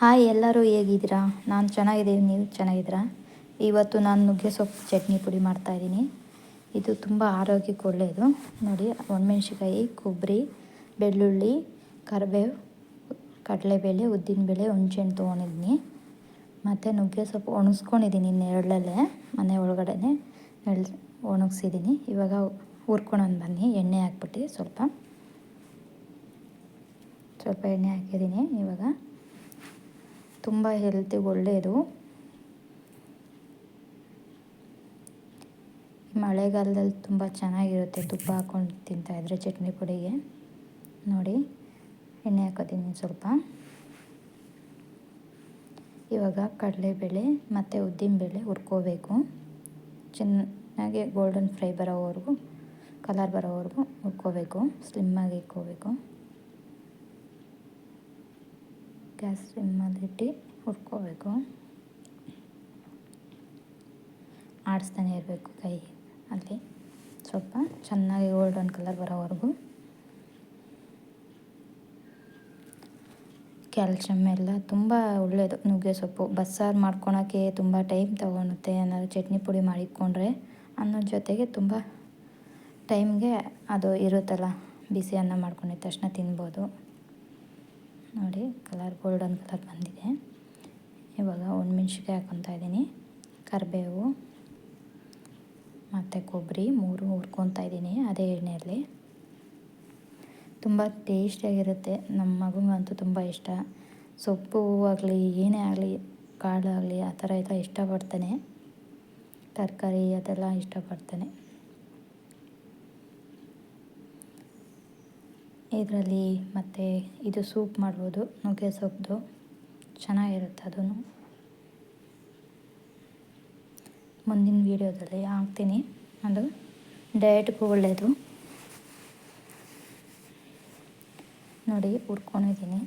Hi, ಎಲ್ಲರೂ ಹೇಗಿದ್ದೀರಾ? ನಾನು ಚೆನ್ನಾಗಿದ್ದೀನಿ, ನೀವು ಚೆನ್ನಾಗಿದ್ದೀರಾ? ಇವತ್ತು ನಾನು ನುಗ್ಗೆ ಸೊಪ್ಪು ಚಟ್ನಿ ಪುಡಿ ಮಾಡ್ತಾಯಿದ್ದೀನಿ. ಇದು ತುಂಬ ಆರೋಗ್ಯಕ್ಕೆ ಒಳ್ಳೆಯದು. ನೋಡಿ, ಒಣಮೆಣ್ಸಿಕಾಯಿ, ಕೊಬ್ಬರಿ, ಬೆಳ್ಳುಳ್ಳಿ, ಕರಿಬೇವು, ಕಡಲೆಬೇಳೆ, ಉದ್ದಿನಬೇಳೆ, ಹುಣಸೆಹಣ್ಣು ತೊಗೊಂಡಿದ್ದೀನಿ. ಮತ್ತು ನುಗ್ಗೆ ಸೊಪ್ಪು ಒಣಗಿಸ್ಕೊಂಡಿದ್ದೀನಿ ನೆರಳಲ್ಲೇ, ಮನೆ ಒಳಗಡೆ ಒಣಗಿಸಿದ್ದೀನಿ. ಇವಾಗ ಹುರ್ಕೊಳೋಣ ಬನ್ನಿ. ಎಣ್ಣೆ ಹಾಕ್ಬಿಟ್ಟು ಸ್ವಲ್ಪ ಎಣ್ಣೆ ಹಾಕಿದ್ದೀನಿ. ಇವಾಗ ತುಂಬ ಹೆಲ್ತಿಗೆ ಒಳ್ಳೆಯದು. ಮಳೆಗಾಲದಲ್ಲಿ ತುಂಬ ಚೆನ್ನಾಗಿರುತ್ತೆ ತುಪ್ಪ ಹಾಕ್ಕೊಂಡು ತಿಂತಾಯಿದ್ರೆ ಚಟ್ನಿ ಪುಡಿಗೆ. ನೋಡಿ, ಎಣ್ಣೆ ಹಾಕೋತೀನಿ ಸ್ವಲ್ಪ. ಇವಾಗ ಕಡಲೆಬೇಳೆ ಮತ್ತು ಉದ್ದಿನಬೇಳೆ ಹುರ್ಕೋಬೇಕು. ಚೆನ್ನಾಗಿ ಗೋಲ್ಡನ್ ಫ್ರೈ ಬರೋವರೆಗೂ, ಕಲರ್ ಬರೋವರೆಗೂ ಹುರ್ಕೋಬೇಕು. ಸ್ಲಿಮ್ಮಾಗಿ ಇಟ್ಕೋಬೇಕು. ಗ್ಯಾಸ್ ಸ್ಲಿಮ್ಮಲ್ಲಿಟ್ಟು ಹುರ್ಕೋಬೇಕು. ಆಡಿಸ್ತಾನೆ ಇರಬೇಕು ಕೈ ಅಲ್ಲಿ, ಸ್ವಲ್ಪ ಚೆನ್ನಾಗಿ ಗೋಲ್ಡನ್ ಕಲರ್ ಬರೋವರೆಗೂ. ಕ್ಯಾಲ್ಶಿಯಮ್ ಎಲ್ಲ ತುಂಬ ಒಳ್ಳೆಯದು ನುಗ್ಗೆ ಸೊಪ್ಪು. ಬಸ್ಸಾರು ಮಾಡ್ಕೊಳಕ್ಕೆ ತುಂಬ ಟೈಮ್ ತೊಗೊಳುತ್ತೆ. ಏನಾದ್ರು ಚಟ್ನಿ ಪುಡಿ ಮಾಡಿಟ್ಕೊಂಡ್ರೆ ಅನ್ನೋ ಜೊತೆಗೆ ತುಂಬ ಟೈಮ್ಗೆ ಅದು ಇರುತ್ತಲ್ಲ, ಬಿಸಿ ಅನ್ನ ಮಾಡ್ಕೊಂಡಿದ್ದ ತಕ್ಷಣ ತಿನ್ಬೋದು. ನೋಡಿ, ಗೋಲ್ಡನ್ ಕಲರ್ ಬಂದಿದೆ. ಇವಾಗ ಒಣಮೆಣ್ಸಿಕಾಯಿ ಹಾಕ್ಕೊತಾ ಇದ್ದೀನಿ, ಕರಿಬೇವು ಮತ್ತು ಕೊಬ್ಬರಿ 3 ಹುರ್ಕೊತಾ ಇದ್ದೀನಿ ಅದೇ ಎಣ್ಣೆಯಲ್ಲಿ. ತುಂಬ ಟೇಸ್ಟಿಯಾಗಿರುತ್ತೆ. ನಮ್ಮ ಮಗುಗಂತೂ ತುಂಬ ಇಷ್ಟ. ಸೊಪ್ಪು ಆಗಲಿ, ಏನೇ ಆಗಲಿ, ಕಾಳಾಗಲಿ, ಆ ಥರ ಎಲ್ಲ ಇಷ್ಟಪಡ್ತಾನೆ. ತರಕಾರಿ ಅದೆಲ್ಲ ಇಷ್ಟಪಡ್ತಾನೆ. ಇದರಲ್ಲಿ ಮತ್ತು ಇದು ಸೂಪ್ ಮಾಡ್ಬೋದು, ನುಗ್ಗೆ ಸೊಪ್ಪು ಚೆನ್ನಾಗಿರುತ್ತೆ. ಅದೂ ಮುಂದಿನ ವೀಡಿಯೋದಲ್ಲಿ ಹಾಕ್ತೀನಿ. ಅದು ಡಯಟ್ಗೂ ಒಳ್ಳೆಯದು. ನೋಡಿ, ಹುರ್ಕೊಂಡಿದ್ದೀನಿ.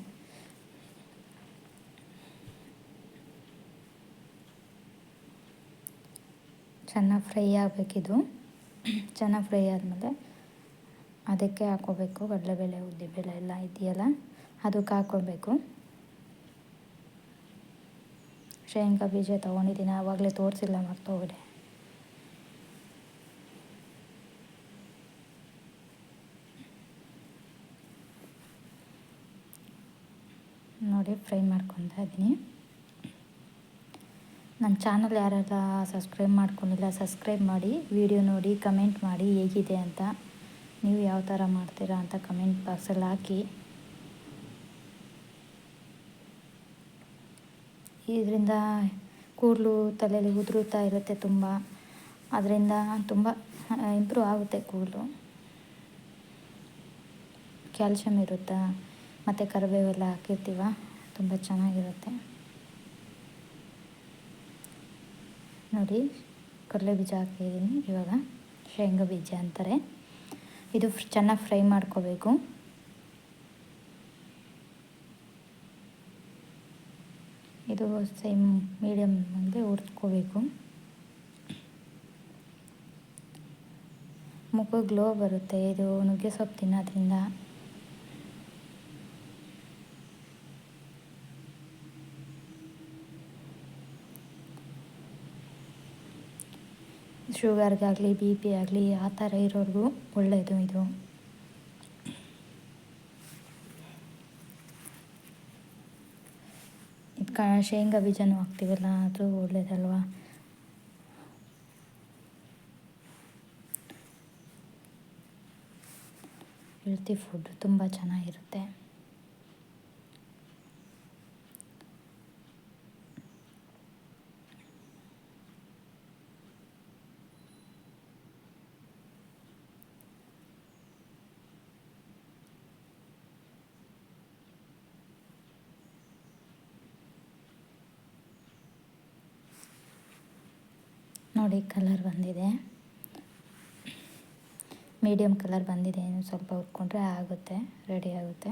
ಚೆನ್ನಾಗಿ ಫ್ರೈ ಆಗಬೇಕಿದು. ಚೆನ್ನಾಗಿ ಫ್ರೈ ಆದಮೇಲೆ ಅದಕ್ಕೆ ಹಾಕ್ಕೋಬೇಕು. ಕಡಲೆಬೇಳೆ, ಉದ್ದಿನಬೇಳೆ ಎಲ್ಲ ಇದೆಯಲ್ಲ, ಅದಕ್ಕೆ ಹಾಕ್ಕೋಬೇಕು. ಶೇಂಗಾ ಬೀಜ ತೊಗೊಂಡಿದ್ದೀನಿ, ಆವಾಗಲೇ ತೋರಿಸಿಲ್ಲ, ಮರ್ತೋಗ್ಬಿಟ್ಟೆ. ನೋಡಿ, ಫ್ರೈ ಮಾಡ್ಕೊತಾ ಇದ್ದೀನಿ. ನನ್ನ ಚಾನಲ್ ಯಾರೆಲ್ಲ ಸಬ್ಸ್ಕ್ರೈಬ್ ಮಾಡ್ಕೊಂಡಿಲ್ಲ, ಸಬ್ಸ್ಕ್ರೈಬ್ ಮಾಡಿ, ವಿಡಿಯೋ ನೋಡಿ, ಕಮೆಂಟ್ ಮಾಡಿ ಹೇಗಿದೆ ಅಂತ. ನೀವು ಯಾವ ಥರ ಮಾಡ್ತೀರಾ ಅಂತ ಕಮೆಂಟ್ ಬಾಕ್ಸಲ್ಲಿ ಹಾಕಿ. ಇದರಿಂದ ಕೂದಲು ತಲೆಯಲ್ಲಿ ಉದುರುತ್ತಾ ಇರುತ್ತೆ ತುಂಬ. ಅದರಿಂದ ತುಂಬ ಇಂಪ್ರೂವ್ ಆಗುತ್ತೆ ಕೂದಲು. ಕ್ಯಾಲ್ಶಿಯಮ್ ಇರುತ್ತಾ, ಮತ್ತು ಕರಿಬೇವೆಲ್ಲ ಹಾಕಿರ್ತೀವ, ತುಂಬ ಚೆನ್ನಾಗಿರುತ್ತೆ. ನೋಡಿ, ಕಡಲೆ ಬೀಜ ಹಾಕಿದ್ದೀನಿ. ಇವಾಗ ಶೇಂಗಾ ಬೀಜ ಅಂತಾರೆ. ಇದು ಚೆನ್ನಾಗಿ ಫ್ರೈ ಮಾಡ್ಕೋಬೇಕು. ಇದು ಸೇಮ್ ಮೀಡಿಯಮ್ ಅಂದರೆ ಹುರ್ಕೋಬೇಕು. ಮುಖ ಗ್ಲೋ ಬರುತ್ತೆ ಇದು ನುಗ್ಗೆ ಸೊಪ್ಪು ತಿನ್ನೋದ್ರಿಂದ. ಶುಗರ್ಗಾಗಲಿ, BP ಆಗಲಿ, ಆ ಥರ ಇರೋರಿಗೂ ಒಳ್ಳೆಯದು ಇದು. ಶೇಂಗಾ ಬೀಜನೂ ಹಾಕ್ತೀವಲ್ಲ, ಅದು ಒಳ್ಳೇದಲ್ವಾ. ಹೆಲ್ತಿ ಫುಡ್ ತುಂಬ ಚೆನ್ನಾಗಿರುತ್ತೆ. ನೋಡಿ, ಕಲರ್ ಬಂದಿದೆ, ಮೀಡಿಯಮ್ ಕಲರ್ ಬಂದಿದೆ. ಇನ್ನು ಸ್ವಲ್ಪ ಹುರ್ಕೊಂಡ್ರೆ ಆಗುತ್ತೆ, ರೆಡಿ ಆಗುತ್ತೆ.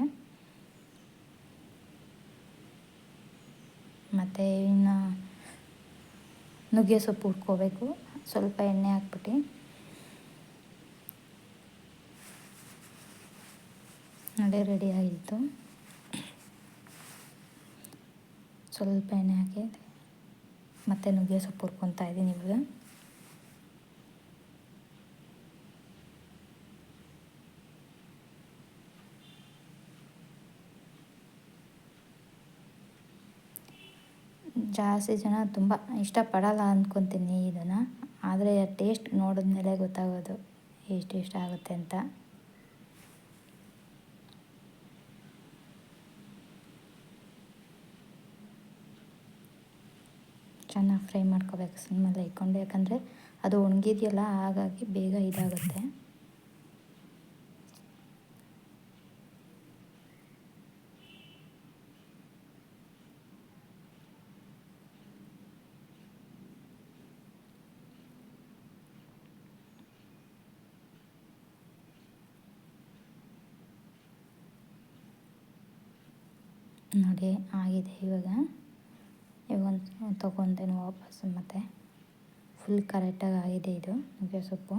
ಮತ್ತು ಇನ್ನು ನುಗ್ಗೆ ಸೊಪ್ಪು ಹುರ್ಕೋಬೇಕು. ಸ್ವಲ್ಪ ಎಣ್ಣೆ ಹಾಕ್ಬಿಟ್ಟು ನೋಡಿ, ರೆಡಿ ಆಗಿತ್ತು. ಸ್ವಲ್ಪ ಎಣ್ಣೆ ಹಾಕಿ ಮತ್ತು ನುಗ್ಗೆ ಸೊಪ್ಪು ಹುರ್ಕೊತಾ ಇದ್ದೀನಿ ಇವಾಗ. ಜಾಸ್ತಿ ಜನ ತುಂಬ ಇಷ್ಟಪಡಲ್ಲ ಅಂದ್ಕೊತೀನಿ ಇದನ್ನು, ಆದರೆ ಟೇಸ್ಟ್ ನೋಡಿದ್ಮೇಲೆ ಗೊತ್ತಾಗೋದು ಎಷ್ಟು ಇಷ್ಟ ಆಗುತ್ತೆ ಅಂತ. ಚೆನ್ನಾಗಿ ಫ್ರೈ ಮಾಡ್ಕೋಬೇಕು ಸಿಮ್ಮಲ್ಲಿ ಇಟ್ಕೊಂಡು, ಯಾಕಂದರೆ ಅದು ಒಣಗಿದೆಯಲ್ಲ ಹಾಗಾಗಿ ಬೇಗ ಇದಾಗುತ್ತೆ. ನೋಡಿ ಆಗಿದೆ ಇವಾಗ ಒಂದು ತೊಗೊತೇನೆ ವಾಪಸ್ಸು. ಮತ್ತು ಫುಲ್ ಕರೆಕ್ಟಾಗಿ ಆಗಿದೆ ಇದು ನುಗ್ಗೆ ಸೊಪ್ಪು.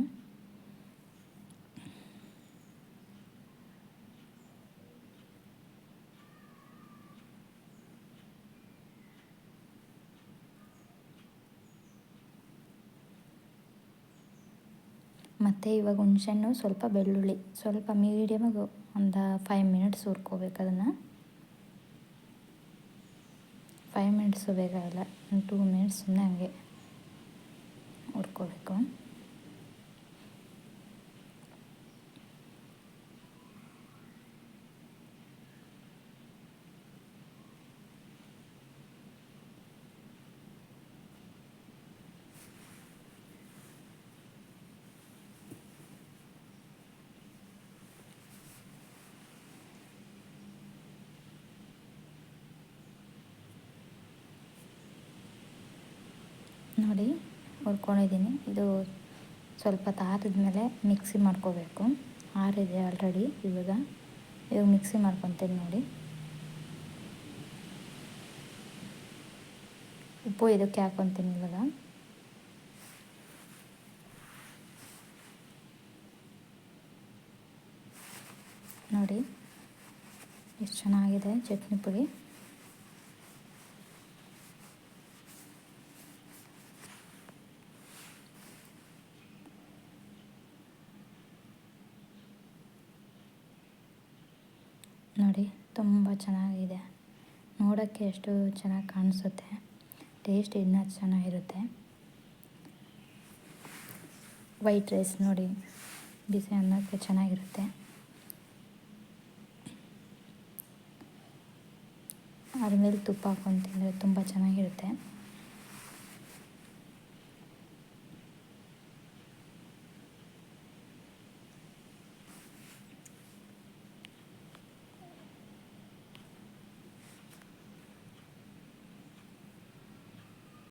ಮತ್ತು ಇವಾಗ ಹುಣ್ಸೆಹಣ್ಣು, ಸ್ವಲ್ಪ ಬೆಳ್ಳುಳ್ಳಿ, ಸ್ವಲ್ಪ ಮೀಡಿಯಮಾಗಿ ಒಂದು 5 ಮಿನಿಟ್ಸ್ ಹುರ್ಕೋಬೇಕು ಅದನ್ನು. 5 ಮಿನಿಟ್ಸು ಬೇಕಾಗಿಲ್ಲ, ಒಂದು 2 ಮಿನಿಟ್ಸ್ ಸುಮ್ಮನೆ ಹಂಗೆ ಹುರ್ಕೋಬೇಕು. ನೋಡಿ ಹುರ್ಕೊಂಡಿದ್ದೀನಿ. ಇದು ಸ್ವಲ್ಪ ಆರಿದ್ಮೇಲೆ ಮಿಕ್ಸಿ ಮಾಡ್ಕೋಬೇಕು. ಆರಿದೆ ಆಲ್ರೆಡಿ. ಇವಾಗ ಮಿಕ್ಸಿ ಮಾಡ್ಕೊತೀನಿ ನೋಡಿ. ಉಪ್ಪು ಇದಕ್ಕೆ ಹಾಕ್ಕೊತೀನಿ ಇವಾಗ. ನೋಡಿ ಎಷ್ಟು ಚೆನ್ನಾಗಿದೆ ಚಟ್ನಿ ಪುಡಿ. ನೋಡಿ ತುಂಬ ಚೆನ್ನಾಗಿದೆ, ನೋಡೋಕ್ಕೆ ಎಷ್ಟು ಚೆನ್ನಾಗಿ ಕಾಣಿಸುತ್ತೆ, ಟೇಸ್ಟ್ ಇನ್ನೂ ಚೆನ್ನಾಗಿರುತ್ತೆ. ವೈಟ್ ರೈಸ್ ನೋಡಿ, ಬಿಸಿ ಅನ್ನಕ್ಕೆ ಚೆನ್ನಾಗಿರುತ್ತೆ. ಅದ್ರ ಮೇಲೆ ತುಪ್ಪ ಹಾಕ್ಕೊಂಡು ತಿಂದರೆ ತುಂಬ ಚೆನ್ನಾಗಿರುತ್ತೆ.